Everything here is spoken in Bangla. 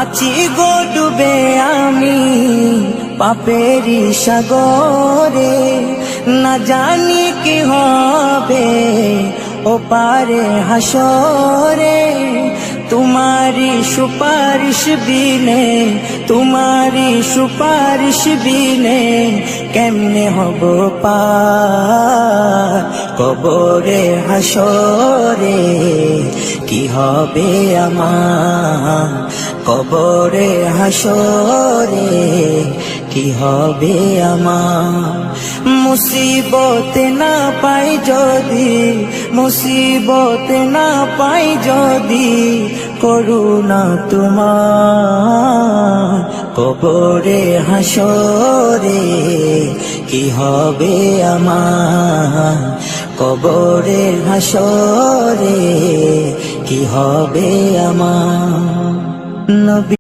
আছি গো ডুবে আমি পাপেরি সাগরে, না জানি কি হবে ও পারে হাসরে। তোমারি সুপারিশ বিনে, তোমারি সুপারিশ বিনে কেমনে হব পার কবরে হাসরে। কি হবে আমার কবরে হাসরে, কি হবে আমার। মুসিবতে না পাই যদি, মুসিবতে না পাই যদি করুণা তোমার কবরে হাসরে। কি হবে আমার কবরে হাসরে, কি হবে আমার। নবী